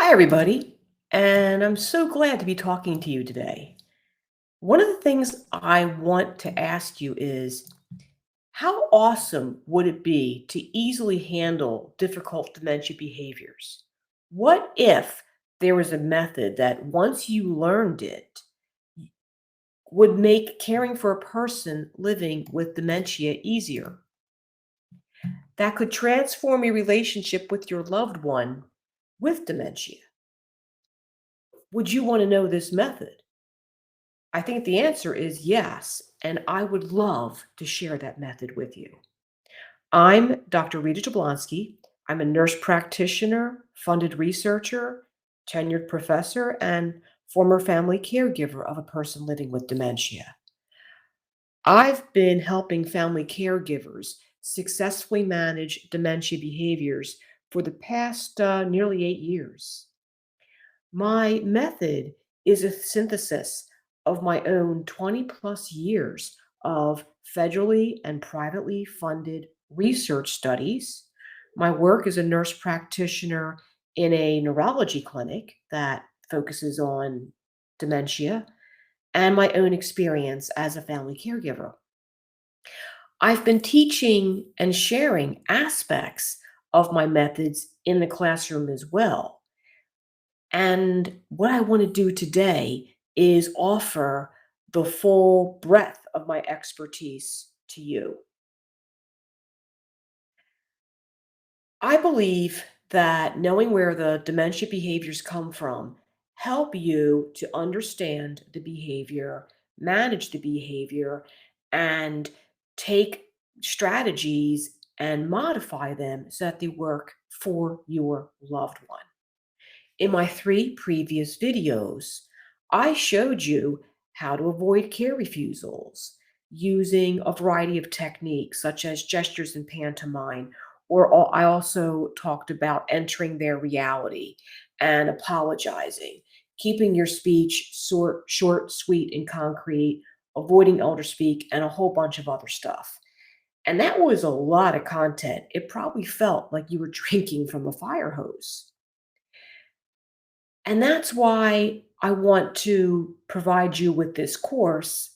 Hi, everybody, and I'm so glad to be talking to you today. One of the things I want to ask you is how awesome would it be to easily handle difficult dementia behaviors? What if there was a method that once you learned it would make caring for a person living with dementia easier? That could transform your relationship with your loved one with dementia. Would you want to know this method? I think the answer is yes, and I would love to share that method with you. I'm Dr. Rita Jablonski. I'm a nurse practitioner, funded researcher, tenured professor, and former family caregiver of a person living with dementia. I've been helping family caregivers successfully manage dementia behaviors for the past nearly 8 years. My method is a synthesis of my own 20 plus years of federally and privately funded research studies, my work as a nurse practitioner in a neurology clinic that focuses on dementia, and my own experience as a family caregiver. I've been teaching and sharing aspects of my methods in the classroom as well. And what I want to do today is offer the full breadth of my expertise to you. I believe that knowing where the dementia behaviors come from help you to understand the behavior, manage the behavior, and take strategies and modify them so that they work for your loved one. In my three previous videos, I showed you how to avoid care refusals using a variety of techniques such as gestures and pantomime, I also talked about entering their reality and apologizing, keeping your speech short, sweet, and concrete, avoiding elder speak, and a whole bunch of other stuff. And that was a lot of content. It probably felt like you were drinking from a fire hose. And that's why I want to provide you with this course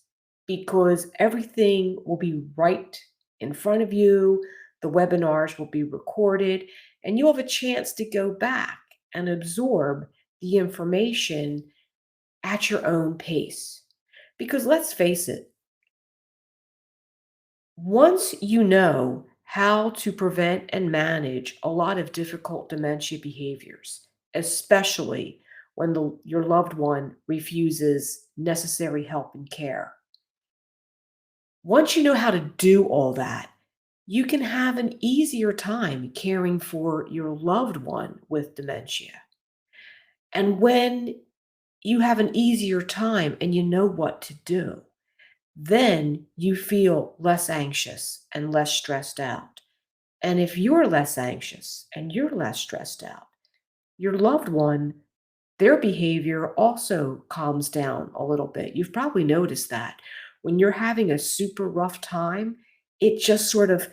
because everything will be right in front of you. The webinars will be recorded, and you'll have a chance to go back and absorb the information at your own pace. Because let's face it, once you know how to prevent and manage a lot of difficult dementia behaviors, especially when your loved one refuses necessary help and care, once you know how to do all that, you can have an easier time caring for your loved one with dementia. And when you have an easier time and you know what to do, then you feel less anxious and less stressed out. And if you're less anxious and you're less stressed out, your loved one, their behavior also calms down a little bit. You've probably noticed that when you're having a super rough time, it just sort of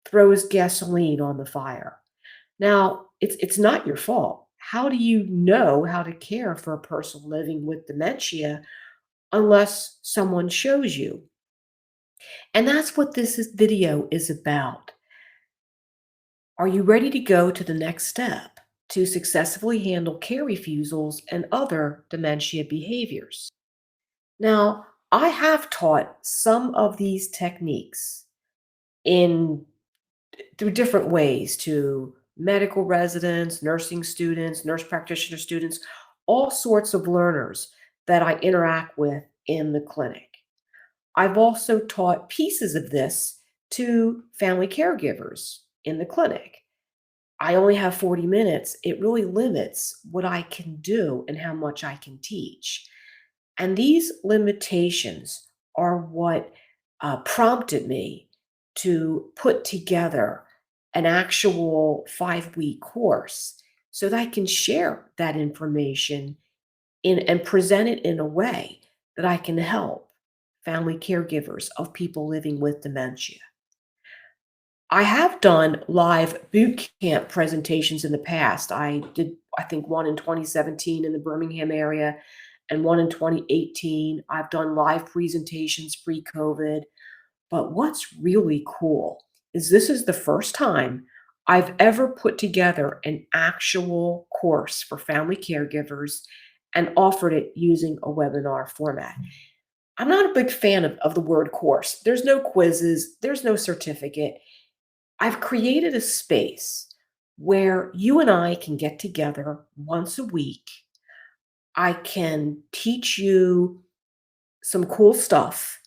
throws gasoline on the fire. Now, it's not your fault. How do you know how to care for a person living with dementia unless someone shows you? And that's what video is about. Are you ready to go to the next step to successfully handle care refusals and other dementia behaviors? Now, I have taught some of these techniques in through different ways to medical residents, nursing students, nurse practitioner students, all sorts of learners that I interact with in the clinic. I've also taught pieces of this to family caregivers in the clinic. I only have 40 minutes. It really limits what I can do and how much I can teach. And these limitations are what prompted me to put together an actual 5-week course so that I can share that information and present it in a way that I can help family caregivers of people living with dementia. I have done live boot camp presentations in the past. I did, I think, one in 2017 in the Birmingham area and one in 2018. I've done live presentations pre-COVID. But what's really cool is this is the first time I've ever put together an actual course for family caregivers and offered it using a webinar format. I'm not a big fan of the word course. There's no quizzes, there's no certificate. I've created a space where you and I can get together once a week. I can teach you some cool stuff,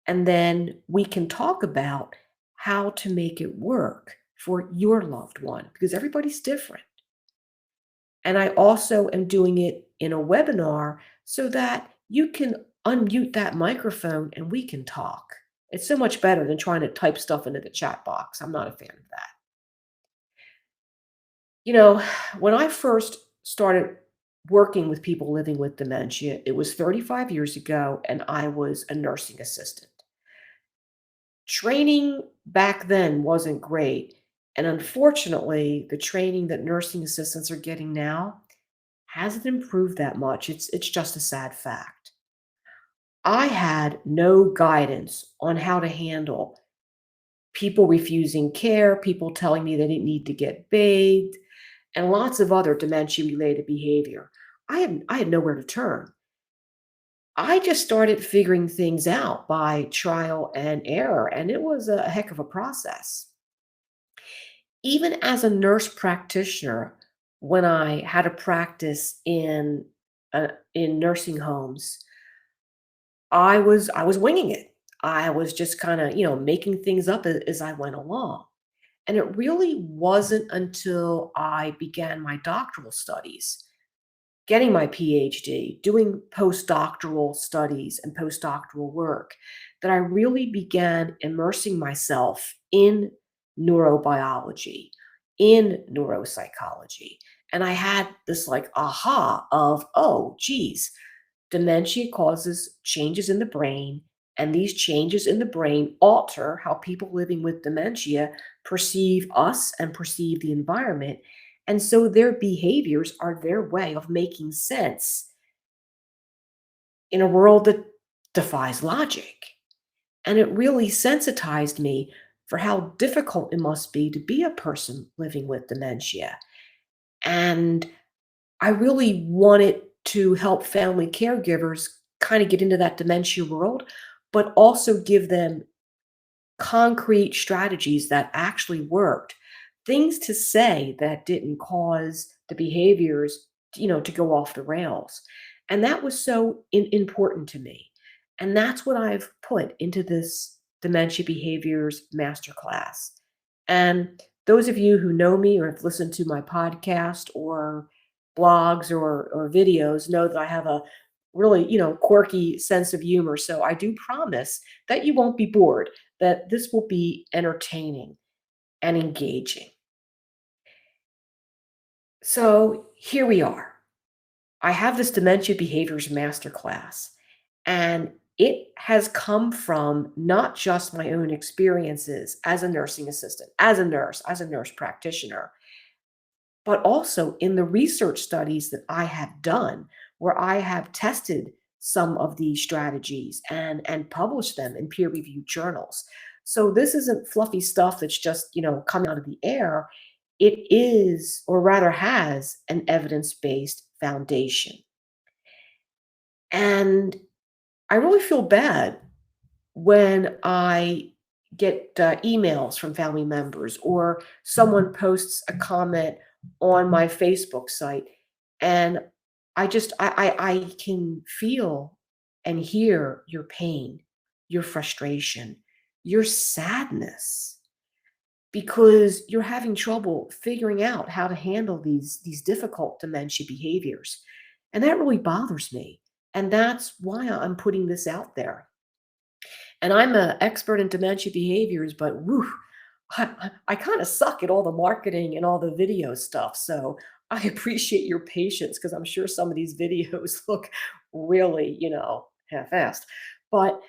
and then we can talk about how to make it work for your loved one because everybody's different. And I also am doing it in a webinar so that you can unmute that microphone and we can talk. It's so much better than trying to type stuff into the chat box. I'm not a fan of that. You know, when I first started working with people living with dementia, it was 35 years ago, and I was a nursing assistant. Training back then wasn't great, and unfortunately, the training that nursing assistants are getting now hasn't improved that much. It's just a sad fact. I had no guidance on how to handle people refusing care, people telling me they didn't need to get bathed, and lots of other dementia-related behavior. I had nowhere to turn. I just started figuring things out by trial and error, and it was a heck of a process. Even as a nurse practitioner, when I had a practice in nursing homes, I was winging it. I was just kind of, making things up as I went along. And it really wasn't until I began my doctoral studies, getting my PhD, doing postdoctoral studies and postdoctoral work, that I really began immersing myself in neurobiology, in neuropsychology. And I had this like aha of, oh, geez, dementia causes changes in the brain, and these changes in the brain alter how people living with dementia perceive us and perceive the environment. And so their behaviors are their way of making sense in a world that defies logic. And it really sensitized me for how difficult it must be to be a person living with dementia. And I really wanted to help family caregivers kind of get into that dementia world, but also give them concrete strategies that actually worked, things to say that didn't cause the behaviors, to go off the rails. And that was so important to me. And that's what I've put into this dementia behaviors masterclass. And those of you who know me or have listened to my podcast or blogs or videos know that I have a really, quirky sense of humor. So I do promise that you won't be bored, that this will be entertaining and engaging. So here we are. I have this dementia behaviors masterclass, and it has come from not just my own experiences as a nursing assistant, as a nurse practitioner, but also in the research studies that I have done, where I have tested some of these strategies and published them in peer-reviewed journals. So this isn't fluffy stuff that's just, coming out of the air. It is, or rather has, an evidence-based foundation. And I really feel bad when I get emails from family members or someone posts a comment on my Facebook site, and I can feel and hear your pain, your frustration, your sadness because you're having trouble figuring out how to handle these difficult dementia behaviors. And that really bothers me. And that's why I'm putting this out there. And I'm an expert in dementia behaviors, but woo, I kind of suck at all the marketing and all the video stuff. So I appreciate your patience because I'm sure some of these videos look really, half-assed. But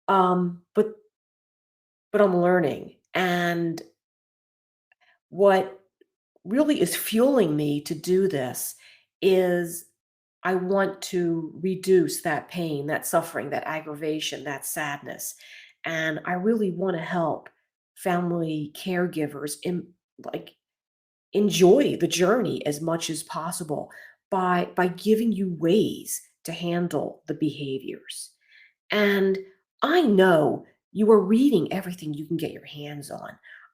um, but but I'm learning, and What really is fueling me to do this is I want to reduce that pain, that suffering, that aggravation, that sadness. And I really want to help family caregivers like enjoy the journey as much as possible by giving you ways to handle the behaviors. And I know you are reading everything you can get your hands on.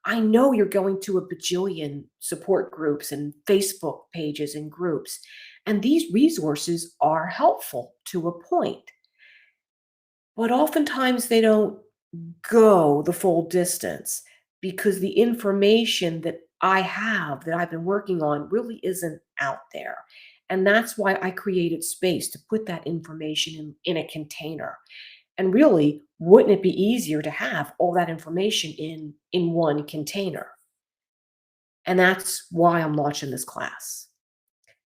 I know you're going to a bajillion support groups and Facebook pages and groups. And these resources are helpful to a point, but oftentimes they don't go the full distance because the information that I have that I've been working on really isn't out there. And that's why I created space to put that information in a container. And really, wouldn't it be easier to have all that information in one container? And that's why I'm launching this class.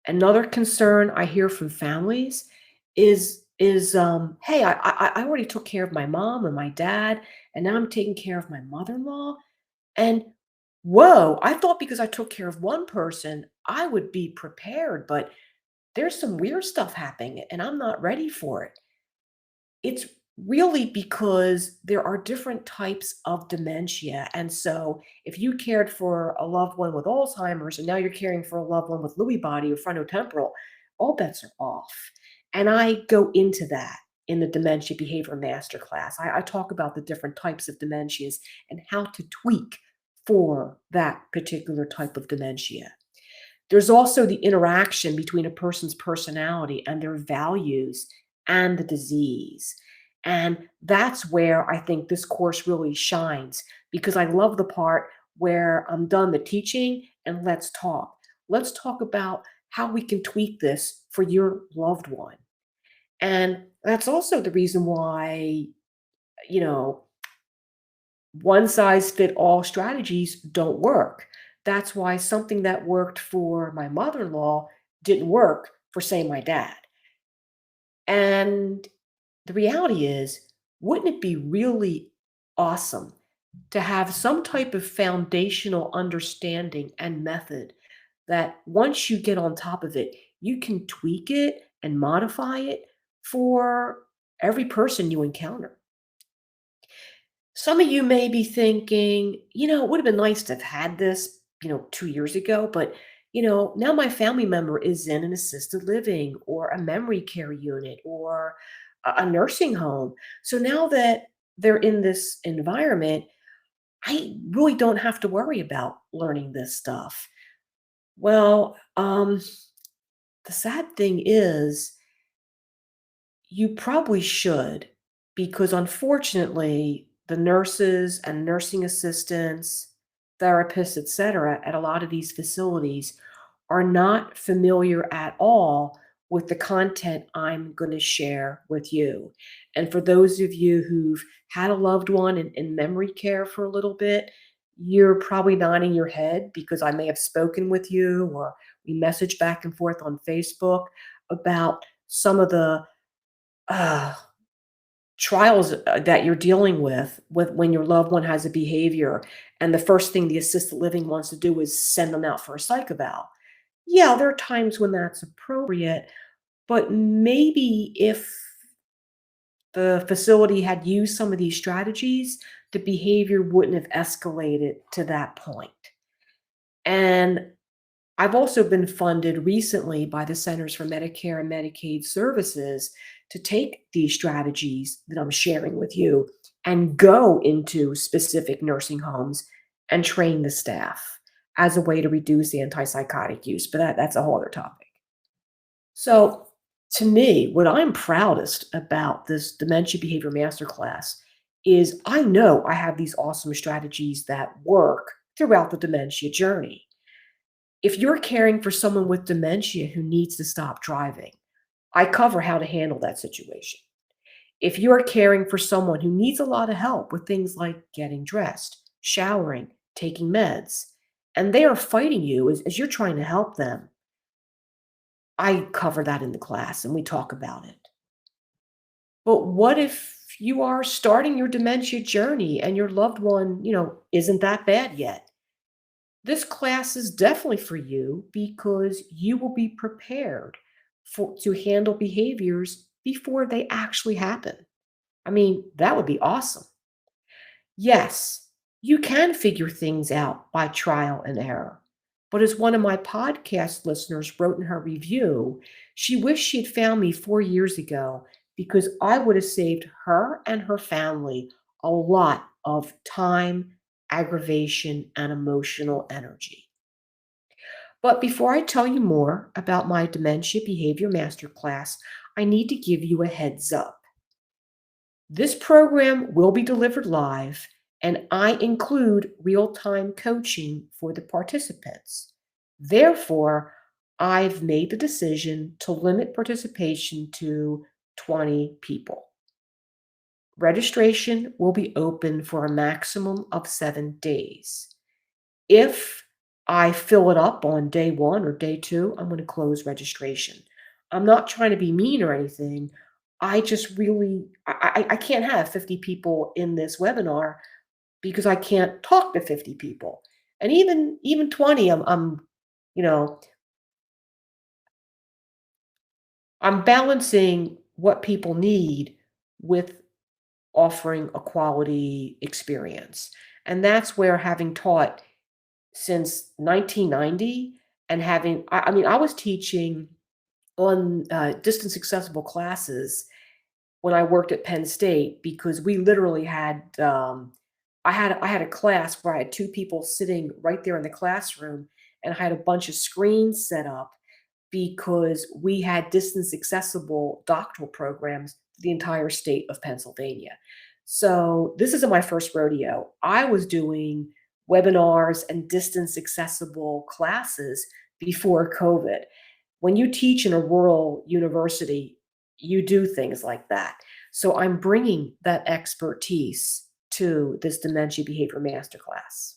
Another concern I hear from families is hey, I already took care of my mom and my dad, and now I'm taking care of my mother-in-law. And whoa, I thought because I took care of one person, I would be prepared, but there's some weird stuff happening and I'm not ready for it. It's really because there are different types of dementia. And so, if you cared for a loved one with Alzheimer's and now you're caring for a loved one with Lewy body or frontotemporal, all bets are off. And I go into that in the Dementia Behavior Masterclass. I talk about the different types of dementias and how to tweak for that particular type of dementia. There's also the interaction between a person's personality and their values and the disease. And that's where I think this course really shines because I love the part where I'm done the teaching and let's talk. Let's talk about how we can tweak this for your loved one. And that's also the reason why, you know, one size fit all strategies don't work. That's why something that worked for my mother in law didn't work for, say, my dad. And the reality is, wouldn't it be really awesome to have some type of foundational understanding and method that once you get on top of it, you can tweak it and modify it for every person you encounter? Some of you may be thinking, it would have been nice to have had this, 2 years ago, but, now my family member is in an assisted living or a memory care unit or a nursing home. So now that they're in this environment, I really don't have to worry about learning this stuff. Well, the sad thing is, you probably should, because unfortunately, the nurses and nursing assistants, therapists, etc., at a lot of these facilities are not familiar at all with the content I'm going to share with you. And for those of you who've had a loved one in memory care for a little bit, you're probably nodding your head because I may have spoken with you or we messaged back and forth on Facebook about some of the uh, trials that you're dealing with when your loved one has a behavior, and the first thing the assisted living wants to do is send them out for a psych eval. Yeah, there are times when that's appropriate, but maybe if the facility had used some of these strategies, the behavior wouldn't have escalated to that point. And I've also been funded recently by the Centers for Medicare and Medicaid Services to take these strategies that I'm sharing with you and go into specific nursing homes and train the staff as a way to reduce antipsychotic use. But that's a whole other topic. So, to me, what I'm proudest about this Dementia Behavior Masterclass is I know I have these awesome strategies that work throughout the dementia journey. If you're caring for someone with dementia who needs to stop driving, I cover how to handle that situation. If you're caring for someone who needs a lot of help with things like getting dressed, showering, taking meds, and they are fighting you as you're trying to help them, I cover that in the class and we talk about it. But what if you are starting your dementia journey and your loved one, isn't that bad yet? This class is definitely for you because you will be prepared to handle behaviors before they actually happen. I mean, that would be awesome. Yes, you can figure things out by trial and error. But as one of my podcast listeners wrote in her review, she wished she had found me 4 years ago because I would have saved her and her family a lot of time, aggravation, and emotional energy. But before I tell you more about my Dementia Behavior Masterclass, I need to give you a heads up. This program will be delivered live, and I include real time coaching for the participants. Therefore, I've made the decision to limit participation to 20 people. Registration will be open for a maximum of 7 days. If I fill it up on day one or day two, I'm going to close registration. I'm not trying to be mean or anything. I just really I can't have 50 people in this webinar because I can't talk to 50 people. And even 20, I'm you know, I'm balancing what people need with offering a quality experience. And that's where having taught since 1990 and I mean, I was teaching on distance accessible classes when I worked at Penn State because we literally had I had a class where I had two people sitting right there in the classroom, and I had a bunch of screens set up because we had distance accessible doctoral programs for the entire state of Pennsylvania. So this isn't my first rodeo. I was doing webinars and distance accessible classes before COVID. When you teach in a rural university, you do things like that. So I'm bringing that expertise to this dementia behavior masterclass.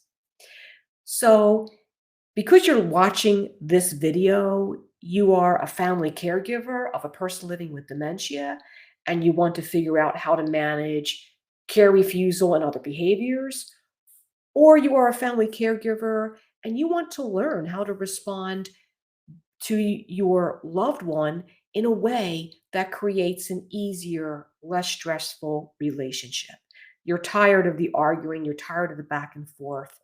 So because you're watching this video, you are a family caregiver of a person living with dementia, and you want to figure out how to manage care refusal and other behaviors, or you are a family caregiver and you want to learn how to respond to your loved one in a way that creates an easier, less stressful relationship. You're tired of the arguing, you're tired of the back and forth.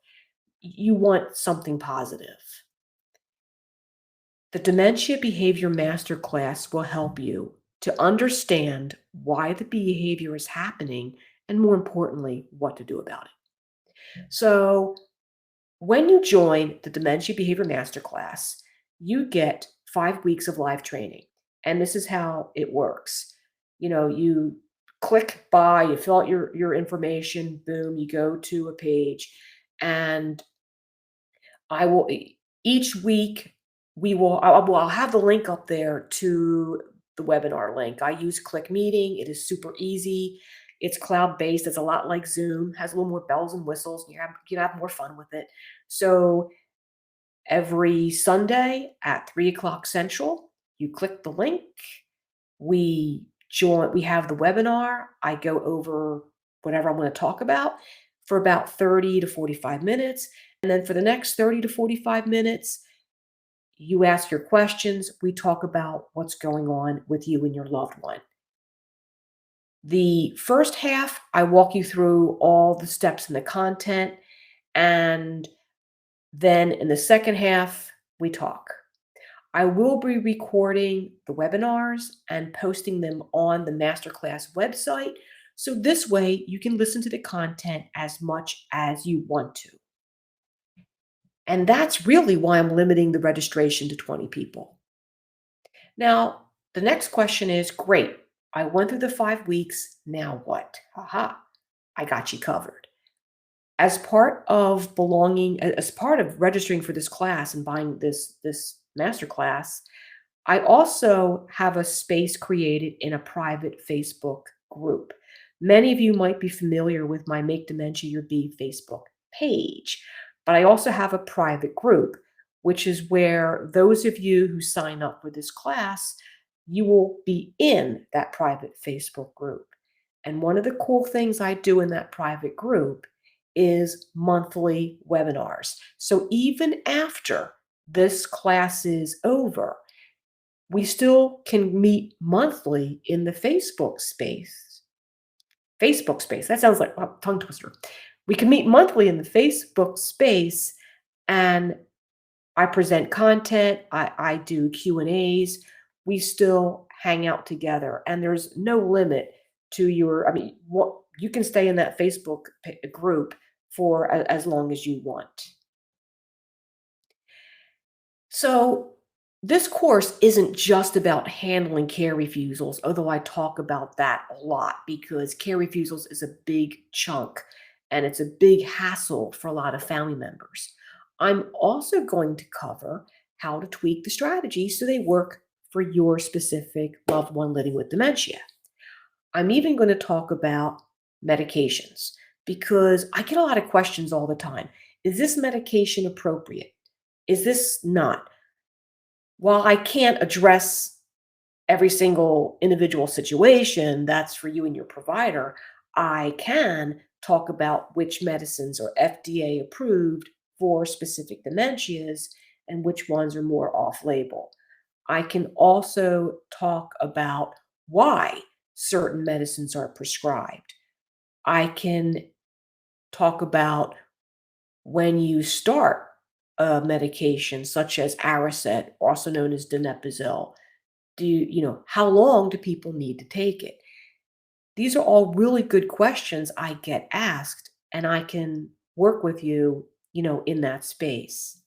You want something positive. The Dementia Behavior Masterclass will help you to understand why the behavior is happening and, more importantly, what to do about it. So, when you join the Dementia Behavior Masterclass, you get 5 weeks of live training. And this is how it works. You click buy, you fill out your information, boom, you go to a page, and I will each week I'll have the link up there to the webinar link. I use Click Meeting. It is super easy. It's cloud based. It's a lot like Zoom. Has a little more bells and whistles. You have more fun with it. So every Sunday at 3 o'clock Central, you click the link. We join. We have the webinar. I go over whatever I'm going to talk about for about 30 to 45 minutes. And then for the next 30 to 45 minutes, you ask your questions. We talk about what's going on with you and your loved one. The first half, I walk you through all the steps in the content. And then in the second half, we talk. I will be recording the webinars and posting them on the Masterclass website. So this way you can listen to the content as much as you want to. And that's really why I'm limiting the registration to 20 people. Now, the next question is, great, I went through the 5 weeks, now what? Haha, I got you covered. As part of registering for this class and buying this master class, I also have a space created in a private Facebook group. Many of you might be familiar with my Make Dementia Your Bee Facebook page, but I also have a private group, which is where those of you who sign up for this class, you will be in that private Facebook group. And one of the cool things I do in that private group is monthly webinars. So even after this class is over, we still can meet monthly in the Facebook space. Facebook space. That sounds like a tongue twister. We can meet monthly in the Facebook space, and I present content. I do Q&As. We still hang out together, and there's no limit to your. I mean, what you can stay in that Facebook group for as long as you want. So, this course isn't just about handling care refusals, although I talk about that a lot because care refusals is a big chunk and it's a big hassle for a lot of family members. I'm also going to cover how to tweak the strategies so they work for your specific loved one living with dementia. I'm even going to talk about medications because I get a lot of questions all the time. Is this medication appropriate? Is this not? While I can't address every single individual situation, that's for you and your provider, I can talk about which medicines are FDA approved for specific dementias and which ones are more off label. I can also talk about why certain medicines are prescribed. I can talk about when you start a medication such as Aricept, also known as donepezil. How long do people need to take it? These are all really good questions I get asked, and I can work with you, in that space.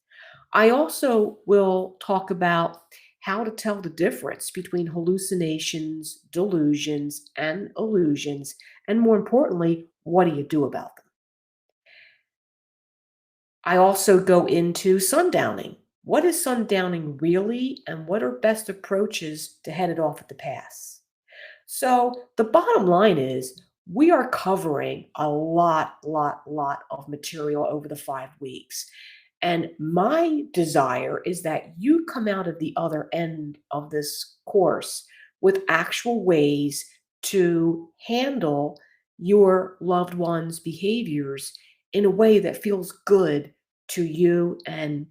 I also will talk about how to tell the difference between hallucinations, delusions, and illusions, and more importantly, what do you do about them? I also go into sundowning. What is sundowning really, and what are best approaches to head it off at the pass? So, the bottom line is we are covering a lot of material over the 5 weeks. And my desire is that you come out of the other end of this course with actual ways to handle your loved one's behaviors in a way that feels good to you and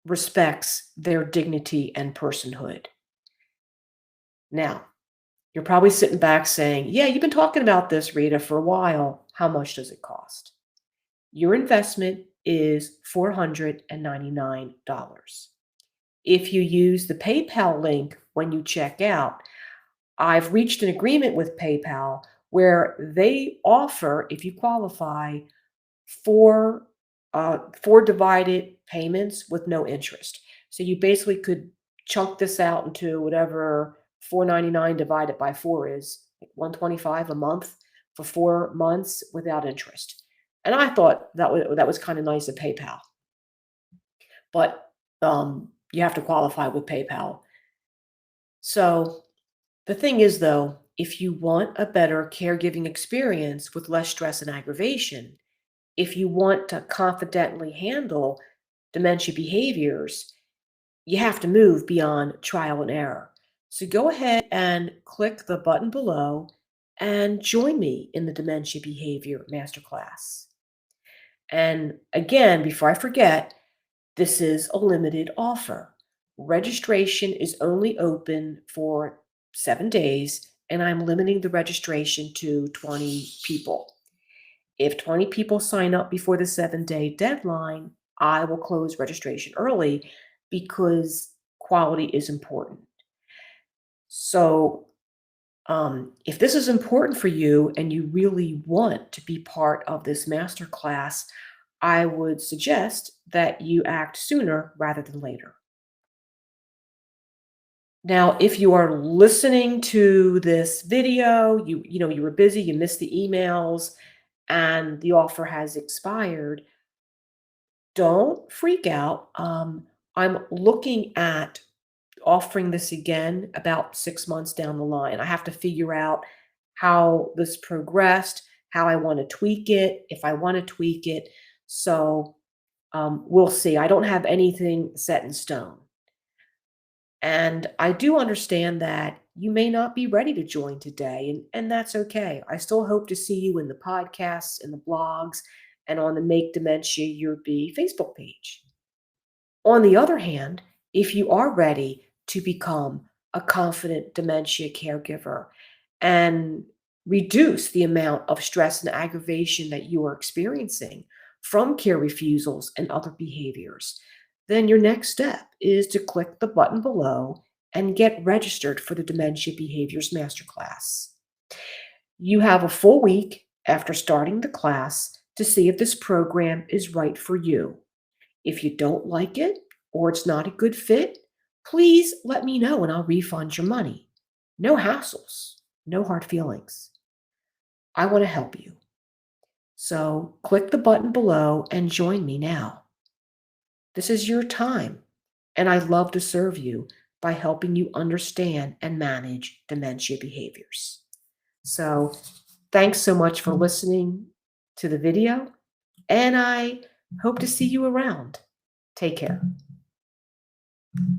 respects their dignity and personhood. Now, you're probably sitting back saying, yeah, you've been talking about this, Rita, for a while. How much does it cost? Your investment is $499. If you use the PayPal link when you check out, I've reached an agreement with PayPal where they offer, if you qualify, four four divided payments with no interest. So you basically could chunk this out into whatever 499 divided by 4 is, like 125 a month for 4 months without interest. And I thought that was kind of nice of PayPal. But you have to qualify with PayPal. So the thing is, though, if you want a better caregiving experience with less stress and aggravation, if you want to confidently handle dementia behaviors, you have to move beyond trial and error. So go ahead and click the button below and join me in the Dementia Behavior Masterclass. And again, before I forget, this is a limited offer. Registration is only open for 7 days, and I'm limiting the registration to 20 people. If 20 people sign up before the 7-day deadline, I will close registration early because quality is important. So, if this is important for you and you really want to be part of this masterclass, I would suggest that you act sooner rather than later. Now, if you are listening to this video, you were busy, you missed the emails, and the offer has expired, don't freak out. I'm looking at offering this again about 6 months down the line. I have to figure out how this progressed, how I want to tweak it, if I want to tweak it. So we'll see. I don't have anything set in stone. And I do understand that you may not be ready to join today, and that's okay. I still hope to see you in the podcasts, in the blogs, and on the Make Dementia Your Bee Facebook page. On the other hand, if you are ready to become a confident dementia caregiver and reduce the amount of stress and aggravation that you are experiencing from care refusals and other behaviors, then your next step is to click the button below and get registered for the Dementia Behaviors Masterclass. You have a full week after starting the class to see if this program is right for you. If you don't like it or it's not a good fit, please let me know and I'll refund your money. No hassles, no hard feelings. I want to help you. So click the button below and join me now. This is your time, and I love to serve you by helping you understand and manage dementia behaviors. So thanks so much for listening to the video, and I hope to see you around. Take care.